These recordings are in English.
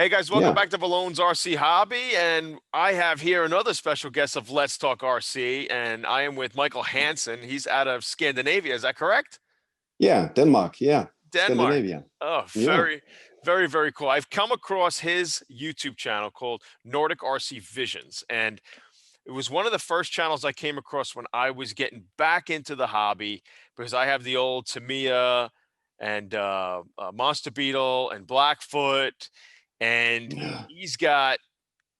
Hey guys, welcome Yeah. back to Vallone's RC Hobby, and I have here another special guest of Let's Talk RC, and I am with Michael Hansen. He's out of Scandinavia, is that correct? Yeah. Denmark. Yeah. Denmark. Scandinavia. Oh, Yeah. very cool. I've come across his YouTube channel called Nordic RC Visions, and it was one of the first channels I came across when I was getting back into the hobby because I have the old Tamiya and Monster Beetle and Blackfoot, and Yeah. he's got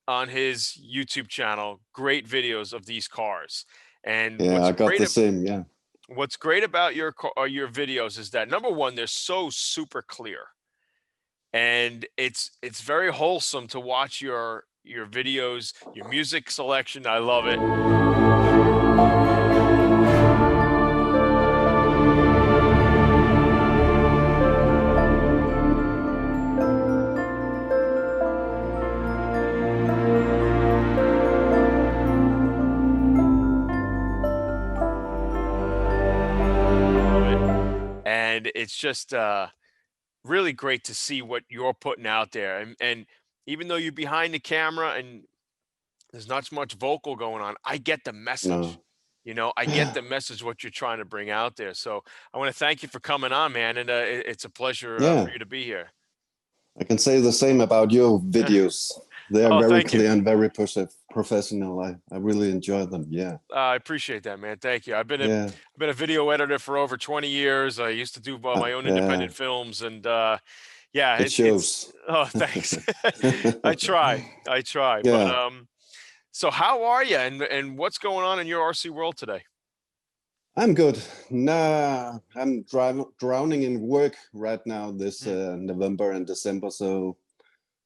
on his YouTube channel great videos of these cars. And Yeah. I got the same. Yeah. what's great about your videos is that number one, they're so super clear, and it's very wholesome to watch your videos, your music selection. I love it. Love it. And it's just really great to see what you're putting out there. And even though you're behind the camera and there's not much vocal going on, I get the message. No. I get the message what you're trying to bring out there. So I want to thank you for coming on, man, and it's a pleasure for Yeah. you to be here. I can say the same about your videos. They are Oh, very thank you. clear and very professional. I really enjoy them. Yeah. I appreciate that, man. Thank you. Yeah. I've been a video editor for over 20 years. I used to do my own independent Yeah. films, and yeah, It it's shows. oh, thanks. I try. But Yeah. so how are you, and what's going on in your RC world today? I'm good. Nah, I'm drowning in work right now this Mm, November and December. So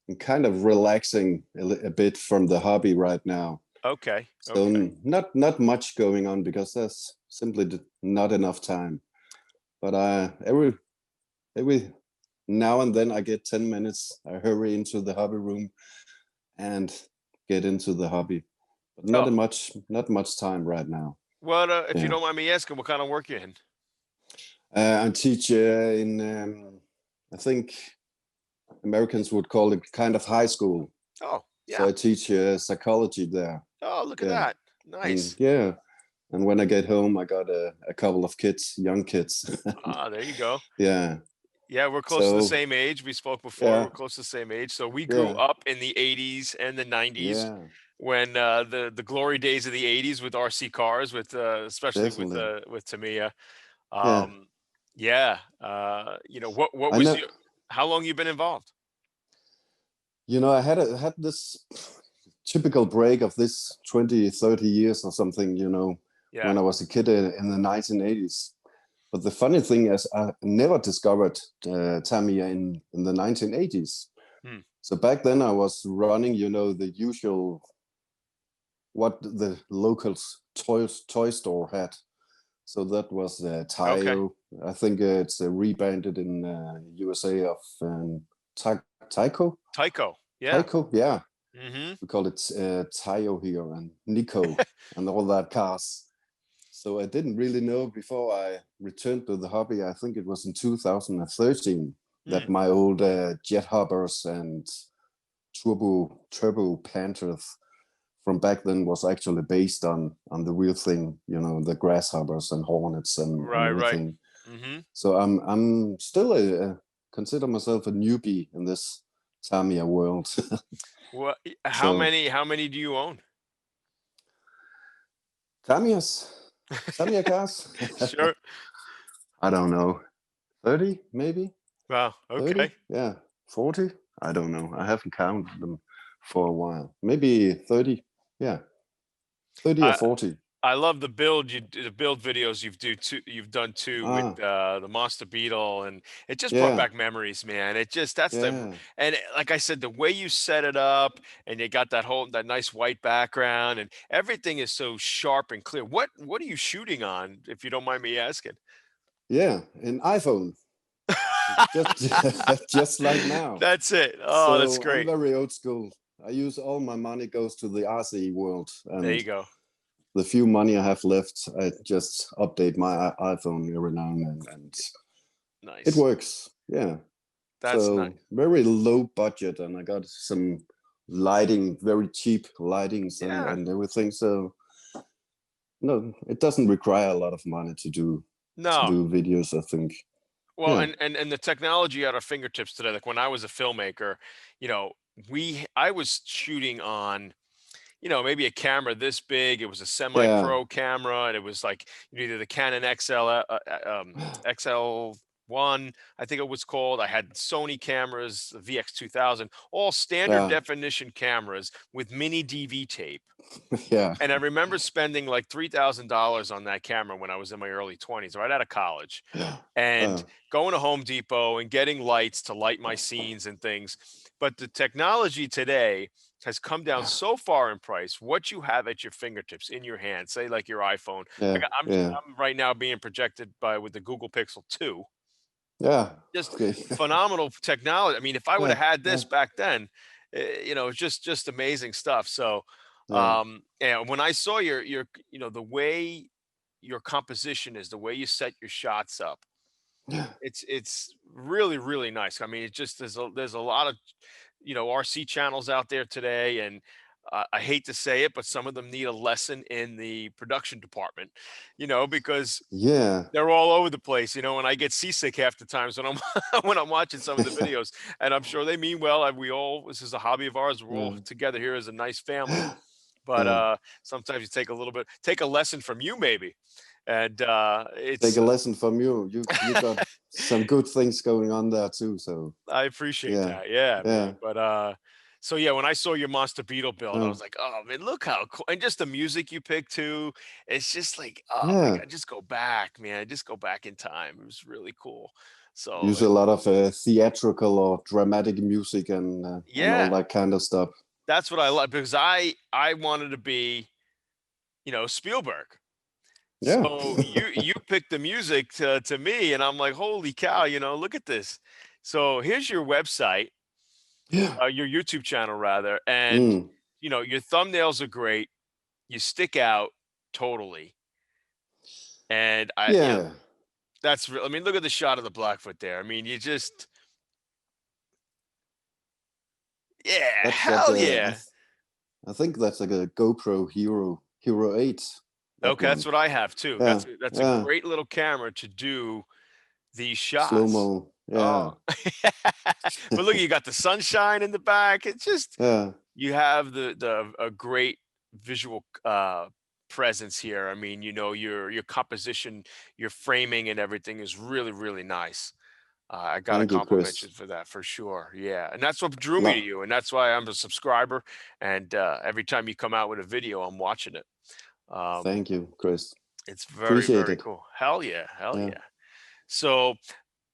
I'm kind of relaxing a bit from the hobby right now. okay, So okay. not much going on because there's simply not enough time. But every now and then I get 10 minutes. I hurry into the hobby room and get into the hobby. But Oh, not much time right now. what if you Yeah. don't mind me asking, what kind of work you in? I teach in I think Americans would call it kind of high school. Oh, So yeah. I teach psychology there. Oh, look at Yeah. that. And Nice. yeah. And when I get home, I got a couple of kids, young kids. Ah, there you go. Yeah. Yeah, we're close to the So same age. We spoke before. We're yeah, close to the same age. So we grew yeah, up in the 80s and the 90s yeah, when the glory days of the 80s with RC cars, with especially definitely. with Tamiya. Yeah. Um, yeah, what I was know, your how long you been involved? I had this typical break of this 20, 30 years or something, Yeah. when I was a kid in the 1980s. But the funny thing is, I never discovered Tamiya in the 1980s. Hmm. So back then I was running, the usual, what the local toy store had. So that was Okay. Taio. I think it's rebranded in USA of Taiko. Tycho. Yeah. Taiko, yeah. Mm-hmm. We call it Taio here and Nico and all that cars. So I didn't really know before I returned to the hobby. I think it was in 2013 that Mm. my old jet hoppers and turbo Panthers from back then was actually based on the real thing, the grasshoppers and hornets and Right. everything. Mm-hmm. So I'm still consider myself a newbie in this Tamiya world. What? How So many do you own? Tamiya's Tamiya cars, Sure. I don't know, 30 maybe. Wow. 30, Okay. yeah, 40, I don't know, I haven't counted them for a while, maybe 30, yeah, 30 or I 40. I love the build videos you've done too with Ah, the Monster Beetle, and it just brought yeah, back memories, man. It just that's the yeah, and like I said, the way you set it up, and you got that nice white background, and everything is so sharp and clear. What are you shooting on, if you don't mind me asking? yeah, an iPhone, just just like now. That's it. Oh, that's So I'm great. very old school. I use all my money goes to the RC world, There and you go. the few money I have left, I just update my iPhone every now and then, and it Nice. works. Yeah. That's nice. So very low budget, and I got some lighting, very cheap lightings Yeah. and everything. So no, it doesn't require a lot of money to No. do videos, I think. Well, Yeah. and the technology at our fingertips today, like when I was a filmmaker, I was shooting on, maybe a camera this big. It was a Yeah. semi-pro camera, and it was like either the Canon XL1, I think it was called. I had Sony cameras, the VX2000, all standard Yeah. definition cameras with mini DV tape. Yeah. And I remember spending like $3,000 on that camera when I was in my early 20s, right out of college, and Uh, going to Home Depot and getting lights to light my scenes and things. But the technology today has come down so far in price. What you have at your fingertips, in your hand, say like your iPhone. yeah. Like Yeah. I'm right now being projected with the Google Pixel 2. Yeah. Just Okay. phenomenal technology. I mean, if I would Yeah. have had Yeah. this back then, just amazing stuff. So, Yeah. and when I saw the way your composition is, the way you set your shots up, Yeah. it's really really nice. I mean, it just there's a lot of RC channels out there today, and I hate to say it, but some of them need a lesson in the production department, because Yeah. they're all over the place, and I get seasick half the times when I'm when I'm watching some of the videos, and I'm sure they mean well. And this is a hobby of ours. We're all Yeah. together here as a nice family, but Yeah. sometimes you take a lesson from you maybe, and Take it's a lesson from you. You got some good things going on there too. So I appreciate yeah. that. Yeah, Yeah. man. But so yeah, when I saw your Monster Beetle build, I Oh, was like, oh man, look how cool. And just the music you picked too. It's just like, oh my yeah. God, just go back, man. Just go back in time. It was really cool. So Use a lot of theatrical or dramatic music and all yeah, that kind of stuff. that's what I like because I wanted to be, Spielberg. Yeah. So you picked the music to me, and I'm like, holy cow, look at this. So here's your website. Yeah. Your YouTube channel rather, and Mm. your thumbnails are great. You stick out totally, and Yeah. that's real. I mean, look at the shot of the Blackfoot there. I mean, you just, yeah, That's that. hell yeah. I think that's like a GoPro Hero 8. That Okay, that's one. what I have too. Yeah. That's a Yeah. great little camera to do these Slow shots. mo. Oh, Yeah. but look, you got the sunshine in the back. It's just Yeah. you have the a great visual presence here. I mean, your composition, your framing, and everything is really really nice. I got to Thank you, compliment you Chris. for that for sure. Yeah, and that's what drew me to Lo- you, and that's why I'm a subscriber. And every time you come out with a video, I'm watching it. Um, Thank you, Chris. it's very Appreciate very it. cool. Hell yeah, hell Yeah. yeah. So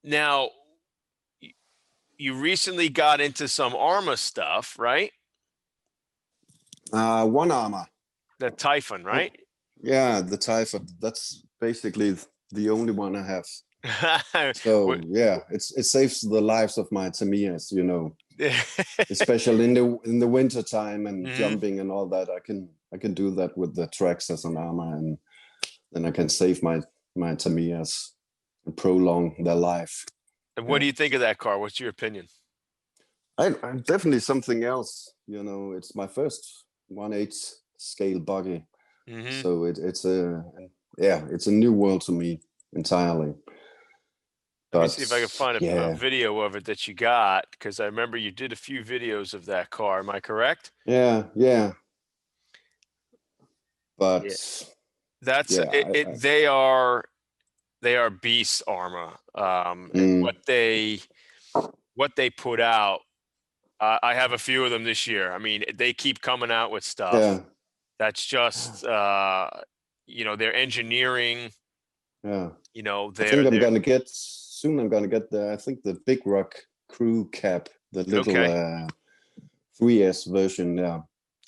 now you recently got into some Arma stuff, right? One Arma. The Typhon, right? Yeah, the Typhon. That's basically the only one I have. What- So yeah, it saves the lives of my Tamiyas, especially in the winter time and Mhm. jumping and all that. I can do that with the tracks as an Arma, and then I can save my Tamiyas and prolong their life. And what Yeah. do you think of that car? What's your opinion? I'm definitely something else. It's my first 1/8 scale buggy, Hmm. so it's a new world to me entirely. Let me But see if I can find a yeah, video of it that you got, because I remember you did a few videos of that car. Am I correct? yeah. Yeah. But That's yeah, it. I They are beast Arma. And mm, what they put out. I have a few of them this year. I mean, they keep coming out with stuff yeah, that's just their engineering. yeah. I think They're I'm gonna get I think the Big Rock crew cab, the little okay. 3S version. Yeah,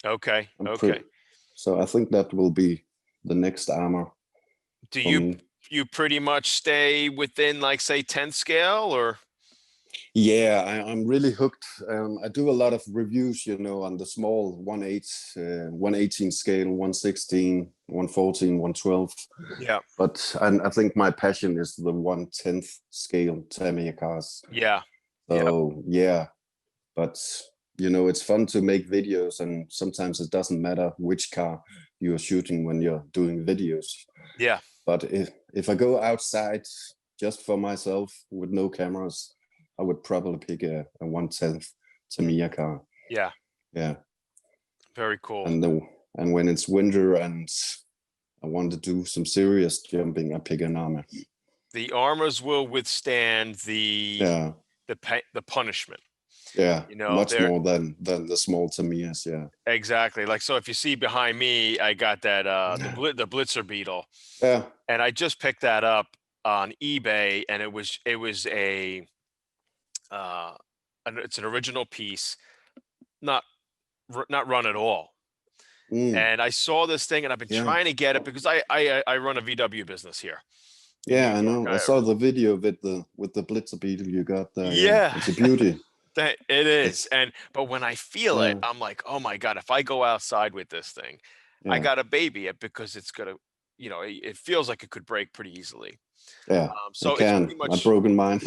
Okay. I'm Okay. pretty. So I think that will be the next armor Do for me. you pretty much stay within like say 10 scale or Yeah, I'm really hooked. I do a lot of reviews, on the small 1/8, 118 scale, 116, 114, 112. yeah. But I think my passion is the 1/10 scale Tamiya cars. Yeah. Yep. So yeah, but you know, it's fun to make videos, and sometimes it doesn't matter which car you're shooting when you're doing videos. Yeah. But if I go outside just for myself with no cameras, I would probably pick a 1/10 Tamiya car. Yeah. Yeah, Very cool. and and when it's winter and I want to do some serious jumping, I pick an Arma. The Armas will withstand the Yeah, the punishment. yeah, You know, much they're more than the small Tamiyas. Yeah, exactly like so. If you see behind me, I got that the Blitzer Beetle, yeah. and I just picked that up on eBay, and it was uh, it's an original piece, not not run at all. Mm, And I saw this thing, and I've been yeah, trying to get it because I run a VW business here in New yeah. I York. know. I saw the video with the Blitzer Beetle you got there. Yeah, Yeah, it's a beauty. that it is. It's And but when I feel it, yeah, I'm like, oh my God, if I go outside with this thing, I yeah, gotta baby it because it's gonna, it feels like it could break pretty easily. yeah. It So it's can. pretty I've much, broken mine.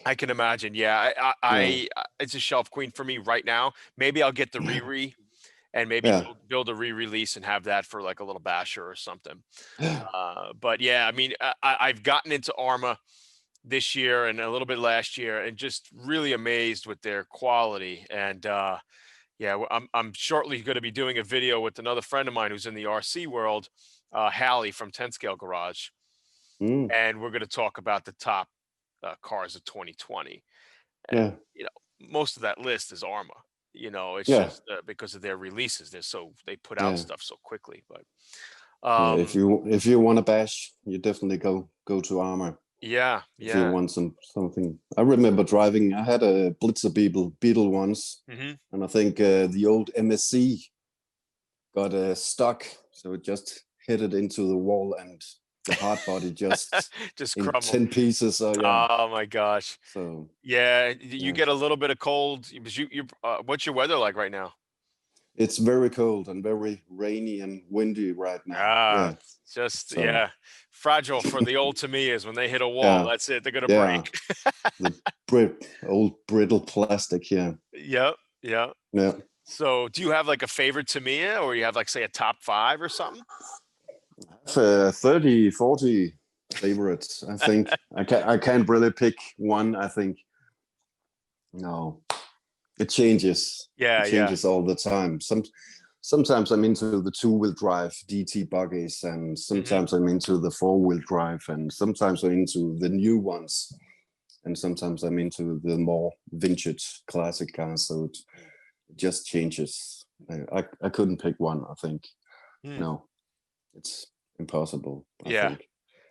I can imagine. Yeah, Yeah, it's a shelf queen for me right now. Maybe I'll get the re and maybe yeah, build a re-release and have that for like a little basher or something. But yeah, I mean, I've gotten into Arma this year and a little bit last year, and just really amazed with their quality. And yeah, I'm shortly going to be doing a video with another friend of mine who's in the RC world, Hallie from 10 Scale Garage, mm, and we're going to talk about the top cars of 2020. And yeah, you know, most of that list is Arma. It's yeah, just because of their releases. They put out yeah, stuff so quickly. But yeah. um, If you want to bash, you definitely go to Armor. yeah, If you yeah. want something. I remember driving. I had a Blitzer Beetle once, Hmm. and I think the old MSC got stuck, so it just hit it into the wall, and the hard body just Just in crumbled. 10 pieces. So yeah, Oh my gosh. so Yeah, you yeah, get a little bit of cold. What's your weather like right now? it's very cold and very rainy and windy right now. Ah, Yeah, just so yeah, fragile for the old Tamiyas. When they hit a wall, yeah, that's it. They're gonna yeah, break. the old brittle plastic. Yeah, Yep, yep. yeah. So, do you have like a favorite Tamiya, or you have like say a top five or something? 30, 40 favorites. I think I can't really pick one. I think no, it changes. It Yeah, yeah. changes all the time. Sometimes I'm into the two-wheel drive DT buggies, and Hmm. sometimes I'm into the four-wheel drive, and sometimes I'm into the new ones, and sometimes I'm into the more vintage classic cars. So it just changes. I couldn't pick one. I think Hmm. no, it's impossible. I Yeah, think.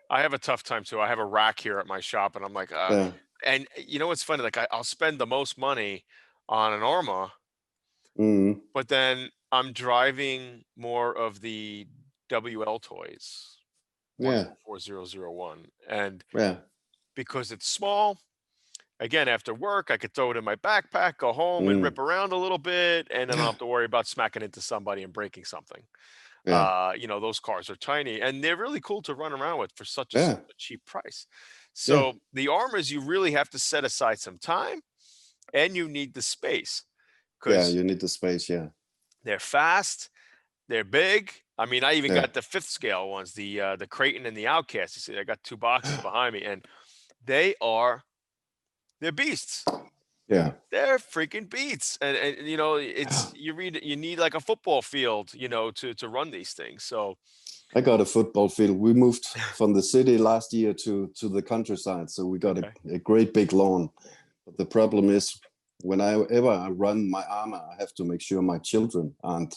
I have a tough time too. I have a rack here at my shop, and I'm like, Yeah. and you know what's funny? Like, I'll spend the most money on an Arma, Mm, but then I'm driving more of the WL toys, yeah. 144001, and Yeah. because it's small, again, after work, I could throw it in my backpack, go home and Mm, rip around a little bit, and then I don't have to worry about smacking into somebody and breaking something. yeah. Those cars are tiny and they're really cool to run around with for such Yeah. a cheap price. Yeah. So the Armors, you really have to set aside some time, and you need the space Yeah. because You need the space. Yeah. they're fast, they're big. I mean, I even Yeah. got the fifth scale ones, the Creighton and the Outcast. You see, I got two boxes behind me, and they are they're beasts. Yeah. They're freaking beats. And it's you need like a football field, to run these things. So I got a football field. We moved from the city last year to the countryside, so we got okay. a great big lawn. But the problem is, whenever I run my Arma, I have to make sure my children aren't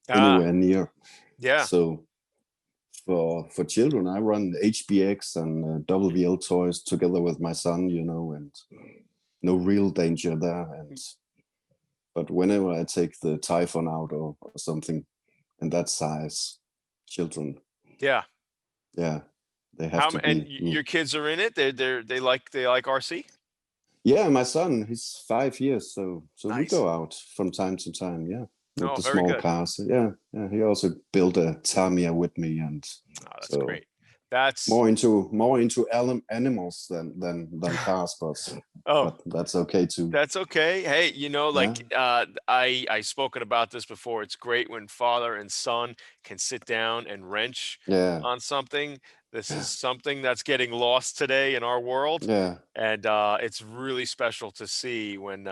Ah, anywhere near. yeah. So for children, I run HBX and WL toys together with my son, and no real danger there. But whenever I take the Typhon out or something in that size, children, Yeah. yeah, they have to And be. your kids are in it? They like RC? Yeah, my son, he's 5 years, so we Nice. go out from time to time. Yeah, with Oh, the very small good. cars. Yeah, yeah. He also built a Tamiya with me, and Oh, that's so great. That's more into animals than cars, oh, but that's okay too. that's okay. Hey, Yeah, like I spoken about this before. It's great when father and son can sit down and wrench yeah, on something. This is something that's getting lost today in our world, yeah. and it's really special to see when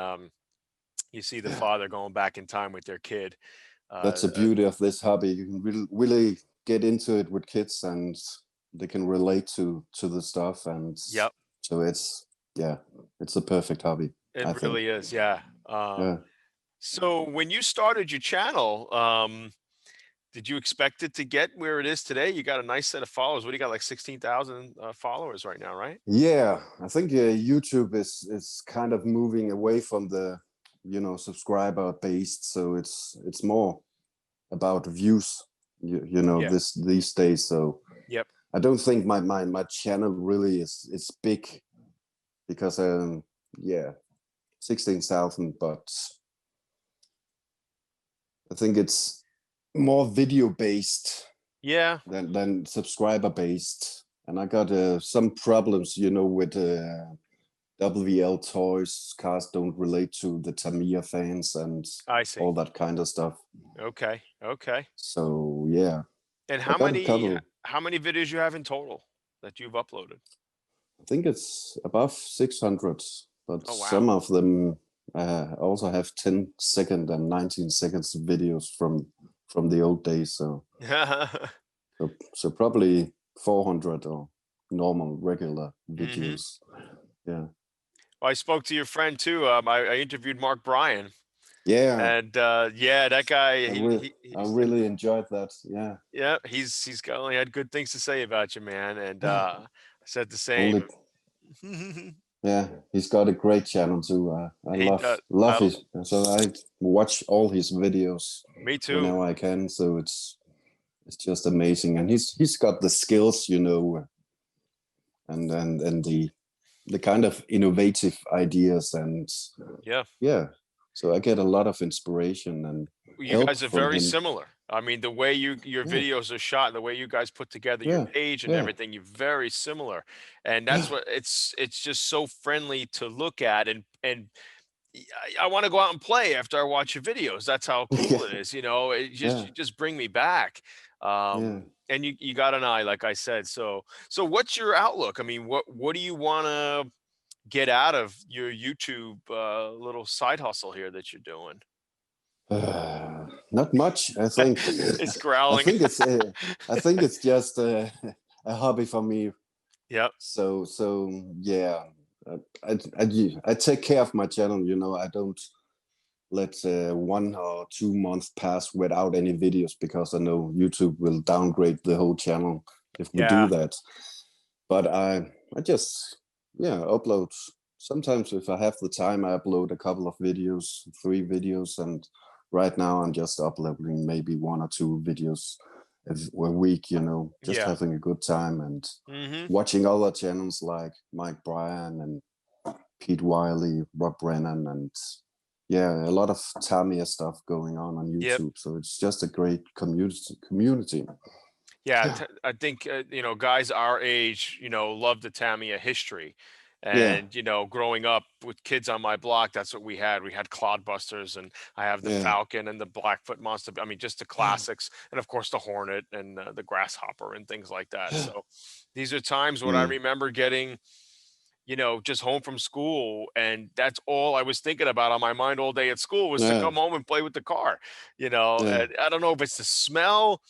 you see the father going back in time with their kid. That's Uh, the beauty of this hobby. You can really get into it with kids, and they can relate to the stuff, and yep, so it's yeah, it's a perfect hobby, it I think. really is. Yeah. Yeah. So when you started your channel, did you expect it to get where it is today? You got a nice set of followers. What do you got, like 16,000 followers right now, right? Yeah, I think YouTube is kind of moving away from the subscriber based, so it's more about views, Yeah. these days. So Yep. I don't think my channel really is big because yeah, 16,000, but I think it's more video based Yeah. than subscriber based. And I got some problems, with WL toys. Cars don't relate to the Tamiya fans and I see. all that kind of stuff. Okay. Okay. So yeah, And so I got a couple. how many videos you have in total that you've uploaded? I think it's above 600, but Oh, wow. some of them also have 10-second and 19 seconds videos from the old days. So so probably 400 or normal regular Hmm. videos. Yeah, Well, I spoke to your friend too. I interviewed Mark Bryan, yeah. and yeah, that guy, I he's really enjoyed that. Yeah, yeah, he's got only had good things to say about you, man. And I said the same. only yeah. He's got a great channel too. I He does. love his. So I watch all his videos Me too. whenever I can. So it's just amazing, and he's got the skills, and the kind of innovative ideas, and Yeah. yeah. So I get a lot of inspiration and You help guys are from very him. similar. I mean, the way your Yeah, videos are shot, the way you guys put together your yeah, page and yeah, everything, you're very similar. And that's what it's just so friendly to look at and I want to go out and play after I watch your videos. That's how cool yeah, it is, you know. It just yeah, you just bring me back. yeah. And you got an eye, like I said. So what's your outlook? I mean, what do you want to get out of your YouTube little side hustle here that you're doing? Not much, I think. It's I growling. think it's I think it's just a hobby for me. Yep. So yeah, I take care of my channel. I don't let 1 or 2 months pass without any videos because I know YouTube will downgrade the whole channel if we do Yeah. that. But I just upload. Sometimes if I have the time, I upload a couple of videos, 3 videos, and right now I'm just uploading maybe 1 or 2 videos a week. Just Yeah. having a good time and Mhm. watching other channels like Mike Bryan and Pete Wiley, Rob Brennan, and yeah, a lot of Tamiya stuff going on Yep. YouTube. So it's just a great community. Yeah, I think guys our age, love the Tamiya history, Yeah, and growing up with kids on my block, that's what we had. We had Clodbusters, and I have the yeah, Falcon and the Blackfoot Monster. I mean, just the classics, and of course the Hornet and the Grasshopper and things like that. So these are times when I yeah, remember getting, just home from school, and that's all I was thinking about on my mind all day at school was to yeah, come home and play with the car. yeah, And I don't know if it's the smell,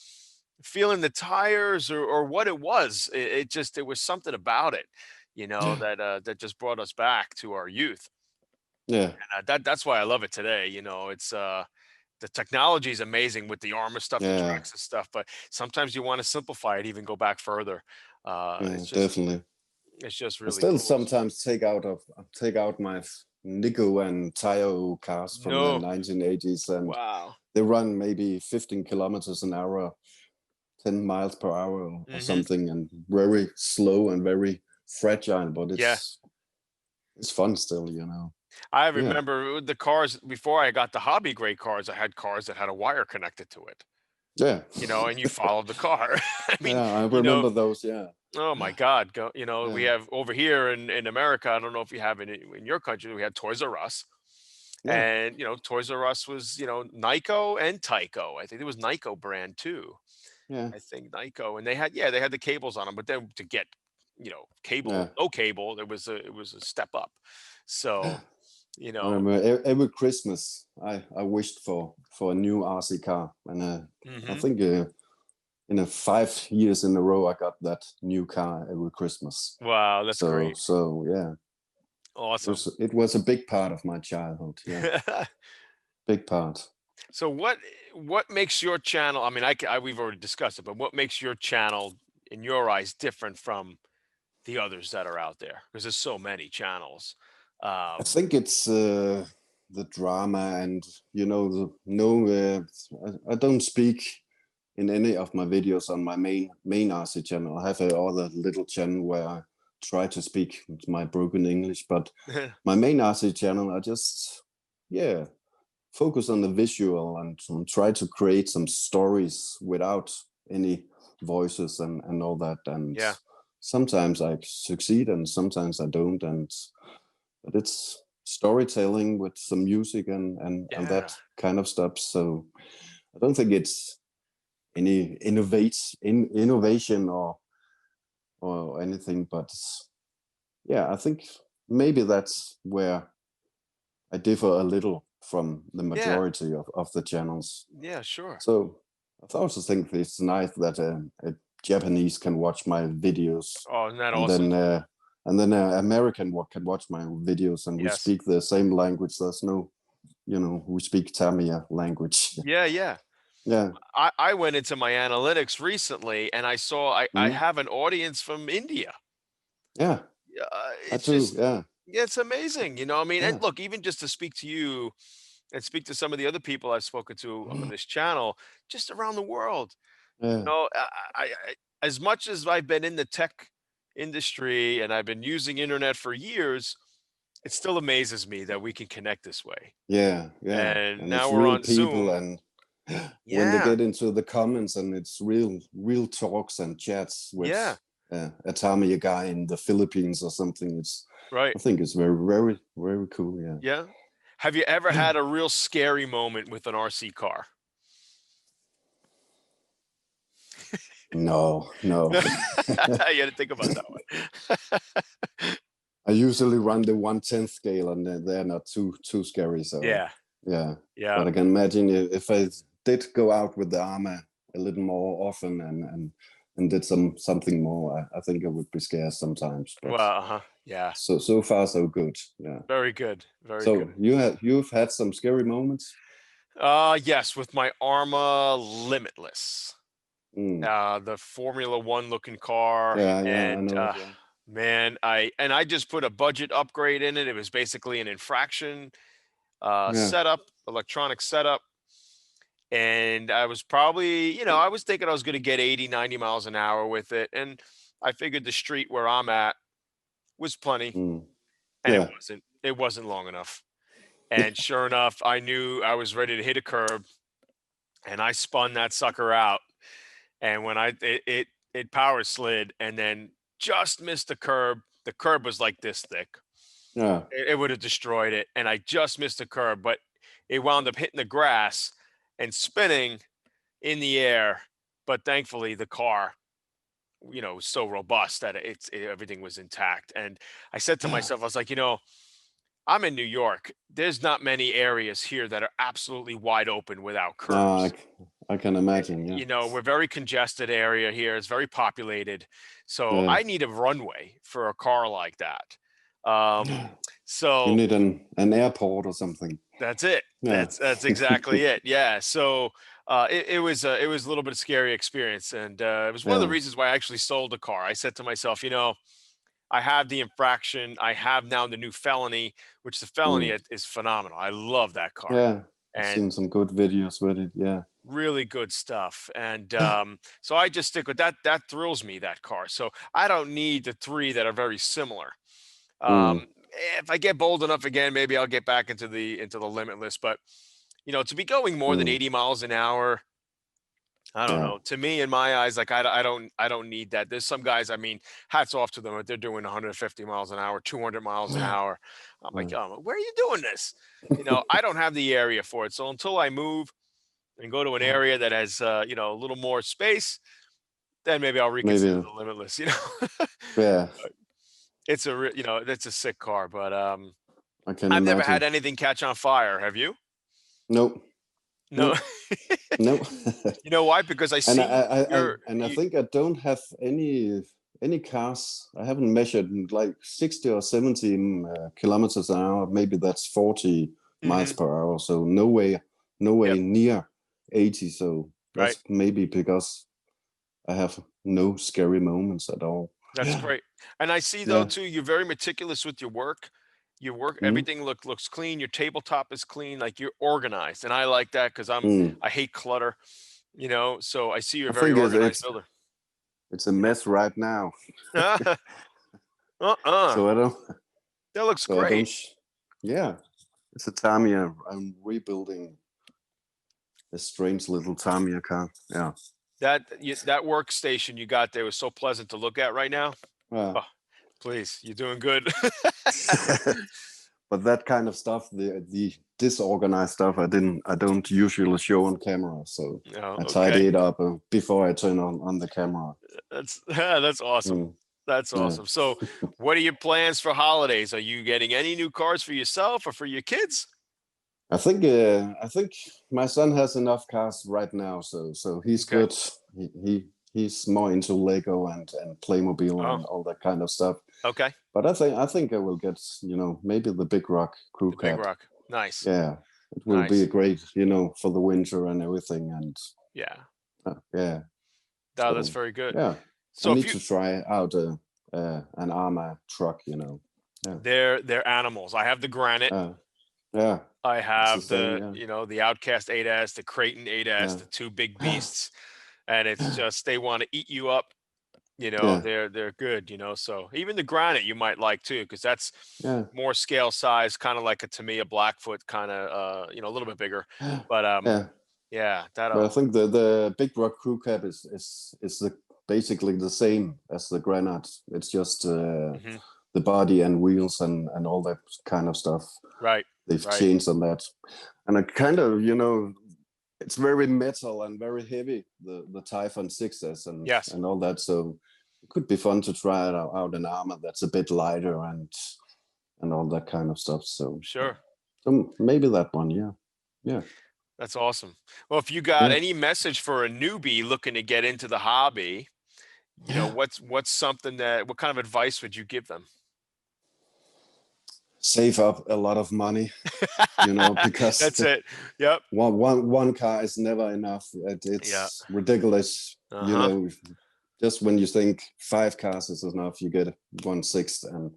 feeling the tires, or what it was. It was something about it, that just brought us back to our youth. yeah, And that's why I love it today. It's the technology is amazing with the Arma stuff, the yeah, tracks and stuff, but sometimes you want to simplify it, even go back further. yeah, It's just definitely. it's just I really still cool. sometimes take out my Nico and Tayo cars from the No. 1980s, and Wow. they run maybe 15 kilometers an hour, 10 miles per hour or Hmm. something, and very slow and very fragile, but Yeah. it's fun still. I Yeah. remember the cars before I got the hobby grade cars. I had cars that had a wire connected to it. Yeah. and you followed the car. I mean, Yeah, I you know, remember those. Yeah. oh my God, we Yeah. have over here in America. I don't know if you have it in your country. We had Toys R Us, Yeah. and Toys R Us was Nyko and Tyco. I think it was Nyko brand too. Yeah. I think Nyko, and they had the cables on them, but then to get cable, Yeah. no cable, it was a step up. So you I know, remember every Christmas I wished for a new RC car, and I hmm think in a 5 years in a row I got that new car every Christmas. wow, that's great, So yeah, awesome. it was a big part of my childhood. Yeah, big part. So what makes your channel? I mean, we've already discussed it, but what makes your channel, in your eyes, different from the others that are out there? Because there's so many channels. I Um, think it's the drama, and the no. I don't speak in any of my videos on my main RC channel. I have a other little channel where I try to speak my broken English, but my main RC channel, I just yeah focus on the visual and try to create some stories without any voices and all that. And yeah, sometimes I succeed and sometimes I don't. And but it's storytelling with some music and yeah, that kind of stuff. So I don't think it's any innovation or anything, but yeah, I think maybe that's where I differ a little from the yeah, majority of the channels. yeah, sure. So I also think it's nice that a Japanese can watch my videos, Oh, isn't that and awesome? then American can watch my videos, and we Yes. speak the same language. There's no, we speak Tamiya language. Yeah, yeah. Yeah. I went into my analytics recently and I saw I Mhm. have an audience from India. Yeah. Yeah, I it's too. just Yeah. yeah, it's amazing. I mean, and Yeah. look, even just to speak to you and speak to some of the other people I've spoken to on this channel, just around the world. Yeah. As much as I've been in the tech industry and I've been using internet for years, it still amazes me that we can connect this way. Yeah. Yeah. And And now it's we're real on people, Zoom. and when they Yeah, get into the comments, and it's real talks and chats with yeah, a Tamiya guy in the Philippines or something. right. I think it's very, very, very cool. Yeah. Yeah. Have you ever had a real scary moment with an RC car? No, no. You had to think about that one. I usually run the 1/10 scale, and they're not too scary. So Yeah, yeah, yeah. but I can imagine if I did go out with the Arma a little more often and did something more, I think I would be scared sometimes. But Well, uh-huh. Yeah. so far so good. Yeah. Very good. Very good. So you've had some scary moments. Yes, with my Arma Limitless. Mm. The Formula One looking car. Yeah, yeah, I And know it. Yeah, man, I just put a budget upgrade in it. It was basically an infraction yeah, setup, electronic setup. And I was probably, I was thinking I was going to get 80, 90 miles an hour with it. And I figured the street where I'm at was plenty, mm. and it Yeah, wasn't. It wasn't long enough. And sure enough, I knew I was ready to hit a curb, and I spun that sucker out. And when it power slid and then just missed the curb. The curb was like this thick. yeah. It would have destroyed it. And I just missed the curb, but it wound up hitting the grass and spinning in the air. But thankfully, the car, was so robust that everything was intact. And I said to myself, I was like, I'm in New York. There's not many areas here that are absolutely wide open without No, curbs. I can imagine. Yeah, We're very congested area here. It's very populated. So yeah. I need a runway for a car like that. Um, You so need an airport or something. that's it. Yeah. That's exactly it. Yeah. So it was a little bit of scary experience, and it was one of the Yeah. reasons why I actually sold the car. I said to myself, I have the infraction. I have now the new felony, which the felony Mm. is phenomenal. I love that car, Yeah. I've and seen some good videos with it. Yeah. really good stuff. And so I just stick with that. That thrills me, that car. So I don't need the three that are very similar. Mm. Um, if I get bold enough again, maybe I'll get back into the limitless. But to be going more than Mm. 80 miles an hour I don't Yeah. know. To me, in my eyes, like I don't need that. There's some guys, I mean, hats off to them. They're doing 150 miles an hour, 200 miles an hour. I'm like, Uh, oh, where are you doing this? I don't have the area for it. So until I move and go to an area that has, a little more space, then maybe I'll reconsider maybe. the Limitless. Yeah, It's that's a sick car, but I can I've never had imagine. anything catch on fire. Have you? Nope. No. Nope. Nope. You know why? Because I And see I think I don't have any cars. I haven't measured in like 60 or 70 kilometers an hour. Maybe that's 40 miles Mhm, per hour. So no yep, way near 80. So right. that's maybe because I have no scary moments at all. That's great. And I see though Yeah. too, you're very meticulous with your work. Your work, Mm. everything looks clean. Your tabletop is clean. Like you're organized, and I like that because Mm. I hate clutter. So I see you're a I very think organized builder. it's a You know. mess right now. Uh-uh. So I don't That looks so I don't great. yeah. It's a Tamiya. I'm rebuilding a strange little Tamiya car. Yeah. That workstation you got there was so pleasant to look at right now. Uh, Oh, please, you're doing good. but that kind of stuff, the disorganized stuff, I don't usually show on camera. So Oh, I okay. tidy it up before I turn on the camera. That's awesome. Mm, That's yeah. awesome. So, what are your plans for holidays? Are you getting any new cars for yourself or for your kids? I think my son has enough cars right now, so he's Okay. good. He's more into Lego and Playmobil Oh, and all that kind of stuff. okay. But I think I will get, maybe the Big Rock Crew The Big Cab. Rock. Nice. Yeah, it will be Nice. a great, for the winter and everything. And Yeah. yeah, No, that's so very good. yeah, I So if need you to try out an Arma truck. Yeah, they're animals. I have the Granite. uh, yeah, I it's the have same. Yeah, the Outcast 8S, the Creighton 8S, yeah, the two big beasts, and it's just they want to eat you up. yeah, They're good. So even the Granite you might like too, because that's yeah, more scale size, kind of like a Tamiya Blackfoot, kind of a little bit bigger. But yeah. yeah, But I that'll. think the Big Rock Crew Cab is basically the same as the Granite. It's just Mhm. the body and wheels and all that kind of stuff. Right, They've right. changed on that, and I kind of it's very metal and very heavy. The Typhon 6s Yes, and all that. So it could be fun to try it out in Armor that's a bit lighter and all that kind of stuff. sure. So maybe that one. Yeah, yeah, That's awesome. Well, if you got yeah. any message for a newbie looking to get into the hobby, what's something what kind of advice would you give them? Save up a lot of money, because That's it. Yep. one car is never enough. Yeah. It's ridiculous. Uh-huh. Just when you think 5 cars is enough, you get 1/6 and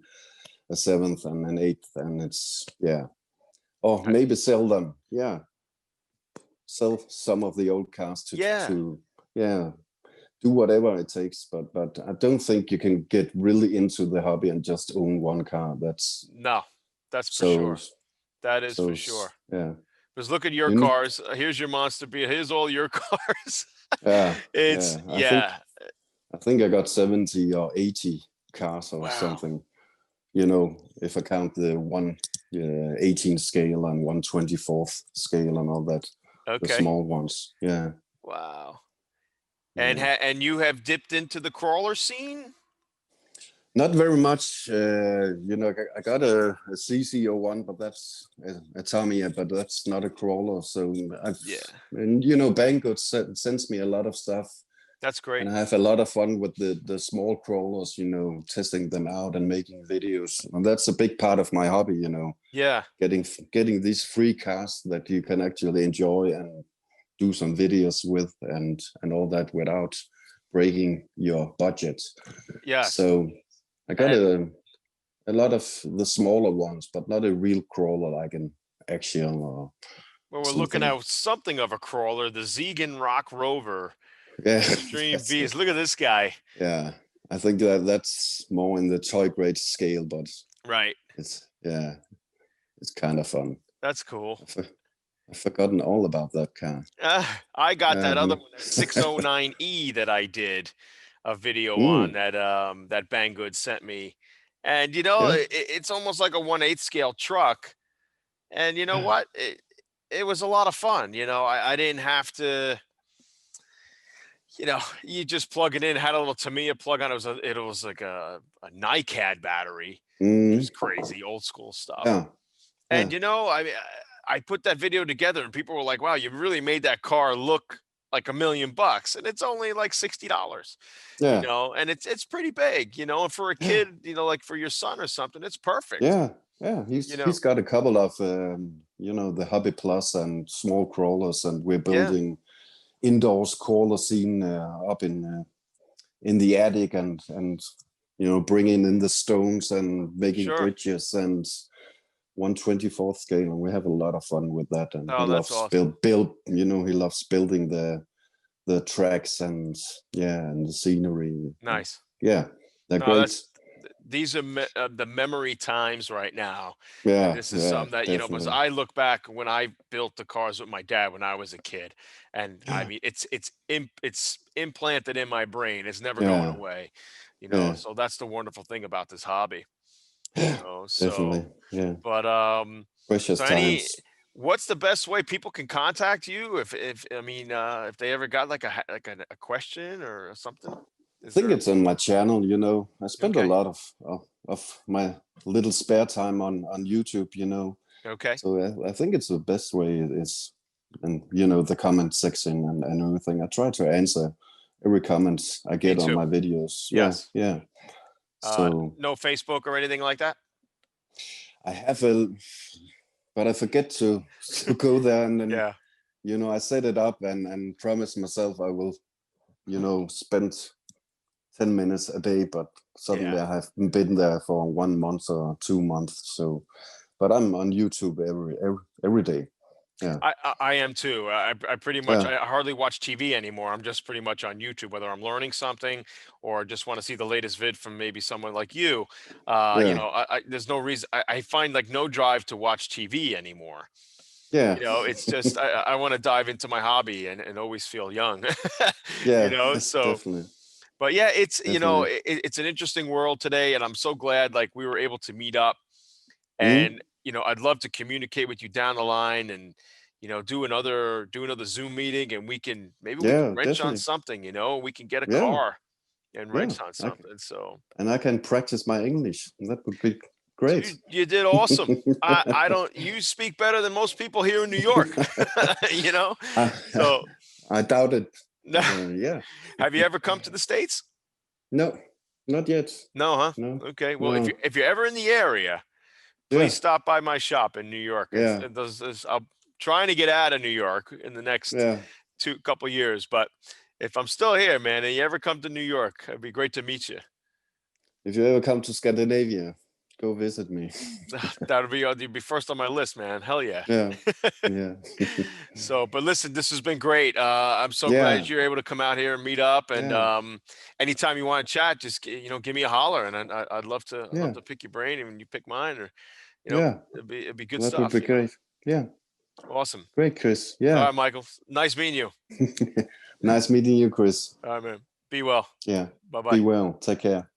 a 7th and an 8th, and it's yeah. Or I- maybe sell them. Yeah, sell some of the old cars Yeah. to yeah, do whatever it takes. But I don't think you can get really into the hobby and just own one car. That's No, that's for so sure. That is for so sure. yeah. Because look at your You need cars. Here's your Monster B. Here's all your cars. yeah, It's yeah. yeah. I think I got 70 or 80 cars or Wow. something. If I count the 1/18 scale and 1/24 scale and all that, the Okay. small ones. Yeah, Wow. And yeah. and you have dipped into the crawler scene? Not very much. I got a CC01, but that's a Tamiya, but that's not a crawler. So Yeah. Banggood sends me a lot of stuff. That's And great. I have a lot of fun with the small crawlers, testing them out and making videos. And that's a big part of my hobby, Yeah. getting these free cars that you can actually enjoy and do some videos with and all that without breaking your budget. Yes. So I got And a lot of the smaller ones, but not a real crawler like an Axiom or well, we're looking something. at something of a crawler, the Zegan Rock Rover Yeah, Extreme that's it. Beast. Look at this guy. Yeah, I think that's more in the toy grade scale, but Right. it's kind of fun. That's cool. I've forgotten all about that car. I got that other Um, one, that 609E that I did a video on mm, that Banggood sent me. And you know, yeah, it's almost like a 1/8 scale truck. And you know what? It was a lot of fun. You know, I didn't have to, you know, you just plug it in, had a little Tamiya plug on. It was like a NiCad battery, which mm, was crazy, old school stuff. yeah, And yeah, you know, I put that video together and people were like, wow, you really made that car look like $1,000,000. And it's only like $60, you yeah, know, and it's pretty big, you know, and for a yeah, kid, you know, like for your son or something, it's perfect, yeah, yeah. you He's know. got a couple of the Hobby Plus and small crawlers, and we're Yeah, building indoors crawler scene up in the attic, and bringing in the stones and making sure. bridges and 1/24th scale, and we have a lot of fun with that. And he Oh, that's loves awesome. he loves building the tracks, and yeah, and the scenery. Nice. Yeah, they're No, great. these are the memory times right now. And Yeah, this is yeah, something that, you know, because definitely. I look back when I built the cars with my dad when I was a kid. And I Yeah, mean, it's implanted in my brain. It's never going yeah, away, you know. yeah, So that's the wonderful thing about this hobby, you yeah, know. So, definitely. Yeah, but precious so any times. what's the best way people can contact you if I mean if they ever got like a question or something? I Is think there it's on my channel. I spend a okay. lot of my little spare time on YouTube. Okay. So I think it's the best way is, and the comment section and everything. I try to answer every comment I Me get on too. my videos. Yeah, Yes. yeah. So No Facebook or anything like that? I have but I forget to to go there, and then Yeah. I set it up and promise myself I will spend 10 minutes a day, but Yeah. suddenly I have been there for 1 month or 2 months. So, but I'm on YouTube every day. Yeah, I am too. I pretty much yeah, I hardly watch TV anymore. I'm just pretty much on YouTube, whether I'm learning something or just want to see the latest vid from maybe someone like you. You yeah, know, there's no reason I find like no drive to watch TV anymore. yeah, You know, it's just I want to dive into my hobby and always feel young. You yeah. know, so Definitely, but yeah, it's you know, definitely. it's an interesting world today, and I'm so glad like we were able to meet up. Mm? And you know, I'd love to communicate with you down the line, and you know, do another Zoom meeting, and maybe we can Yeah, wrench on definitely. something. You know, we can get a Yeah, car and yeah. wrench on I, something. So and I can practice my English. That would be you, great. you did awesome. I don't. You speak better than most people here in New York. You know, I, so I doubt it, no. but yeah. Have you ever come to the States? No, not yet. No, huh? No, Okay. Well, if you no. if you're ever in the area, please Yeah, stop by my shop in New York. yeah, I'm trying to get out of New York in the next yeah. two couple years, but if I'm still here, man, and you ever come to New York, it'd be great to meet you. If you ever come to Scandinavia, go visit me. You'd be first on my list, man. Hell yeah. Yeah, yeah, So, but listen, this has been great. I'm so glad yeah, you're able to come out here and meet up. And yeah, anytime you want to chat, just give me a holler, and I'd love yeah, to pick your brain, and when you pick mine, or yeah. it'd be good That would stuff. be great. Yeah, Awesome. great, Chris. All Yeah. right, Michael. Nice meeting you. Nice meeting you, Chris. All right, man. Be well. Yeah. Bye Be bye. well. Take care.